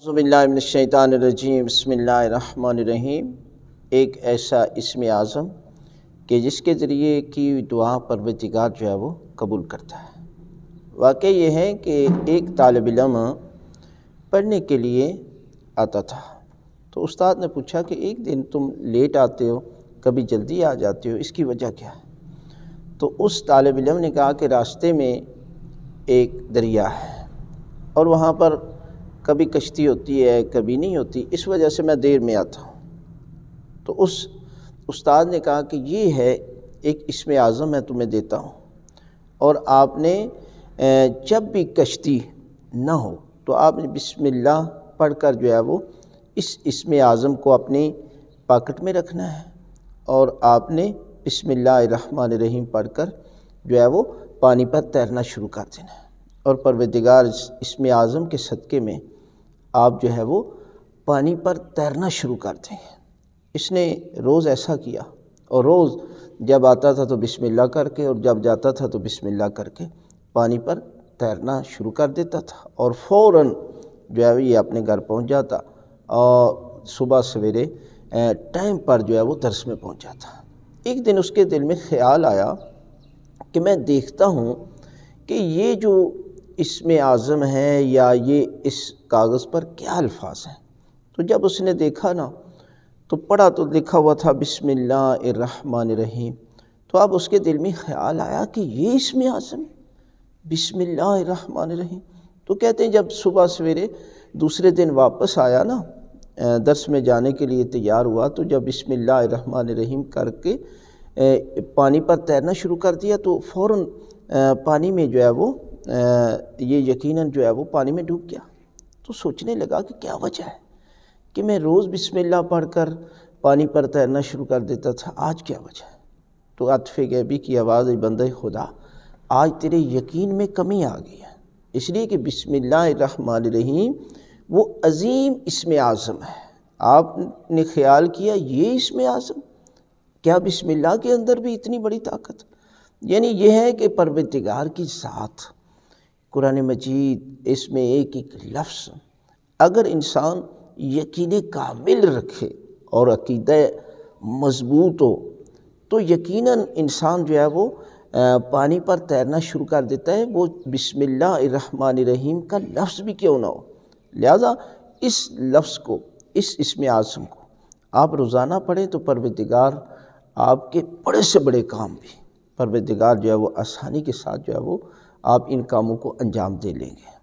اعوذ باللہ من الشیطان الرجیم، بسم اللہ الرحمن الرحیم۔ ایک ایسا اسم اعظم کہ جس کے ذریعے کی دعا پروردگار جو ہے وہ قبول کرتا ہے۔ واقعہ یہ ہے کہ ایک طالب علم پڑھنے کے لیے آتا تھا، تو استاد نے پوچھا کہ ایک دن تم لیٹ آتے ہو، کبھی جلدی آ جاتے ہو، اس کی وجہ کیا ہے؟ تو اس طالب علم نے کہا کہ راستے میں ایک دریا ہے اور وہاں پر کبھی کشتی ہوتی ہے کبھی نہیں ہوتی، اس وجہ سے میں دیر میں آتا ہوں۔ تو اس استاد نے کہا کہ یہ ہے ایک اسم اعظم میں تمہیں دیتا ہوں، اور آپ نے جب بھی کشتی نہ ہو تو آپ نے بسم اللہ پڑھ کر جو ہے وہ اس اسم اعظم کو اپنی پاکٹ میں رکھنا ہے، اور آپ نے بسم اللہ الرحمن الرحیم پڑھ کر جو ہے وہ پانی پر تیرنا شروع کر دینا ہے، اور پروردگار اسم اعظم کے صدقے میں آپ جو ہے وہ پانی پر تیرنا شروع کر دیں گے۔ اس نے روز ایسا کیا، اور روز جب آتا تھا تو بسم اللہ کر کے، اور جب جاتا تھا تو بسم اللہ کر کے پانی پر تیرنا شروع کر دیتا تھا، اور فوراً جو ہے یہ اپنے گھر پہنچ جاتا، اور صبح سویرے ٹائم پر جو ہے وہ درس میں پہنچ جاتا۔ ایک دن اس کے دل میں خیال آیا کہ میں دیکھتا ہوں کہ یہ جو اسم اعظم ہے یا یہ اس کاغذ پر کیا الفاظ ہیں۔ تو جب اس نے دیکھا نا تو پڑھا تو لکھا ہوا تھا بسم اللہ الرحمن الرحیم، تو اب اس کے دل میں خیال آیا کہ یہ اسم اعظم ہے، بسم اللہ الرحمن الرحیم۔ تو کہتے ہیں جب صبح سویرے دوسرے دن واپس آیا نا، درس میں جانے کے لیے تیار ہوا، تو جب بسم اللہ الرحمن الرحیم کر کے پانی پر تیرنا شروع کر دیا تو فوراً پانی میں جو ہے وہ یہ یقیناً جو ہے وہ پانی میں ڈوب گیا۔ تو سوچنے لگا کہ کیا وجہ ہے کہ میں روز بسم اللہ پڑھ کر پانی پر تیرنا شروع کر دیتا تھا، آج کیا وجہ ہے؟ تو عطف غیبی کی آواز، اے بندہ خدا، آج تیرے یقین میں کمی آ گئی ہے، اس لیے کہ بسم اللہ الرحمن الرحیم وہ عظیم اسم اعظم ہے۔ آپ نے خیال کیا یہ اسم اعظم، کیا بسم اللہ کے اندر بھی اتنی بڑی طاقت؟ یعنی یہ ہے کہ پروردگار کی ذات، قرآن مجید، اس میں ایک ایک لفظ اگر انسان یقین کامل رکھے اور عقیدہ مضبوط ہو تو یقیناً انسان جو ہے وہ پانی پر تیرنا شروع کر دیتا ہے، وہ بسم اللہ الرحمن الرحیم کا لفظ بھی کیوں نہ ہو۔ لہذا اس لفظ کو، اس اسم اعظم کو آپ روزانہ پڑھیں تو پروردگار آپ کے بڑے سے بڑے کام بھی پروردگار جو ہے وہ آسانی کے ساتھ جو ہے وہ آپ ان کاموں کو انجام دے لیں گے۔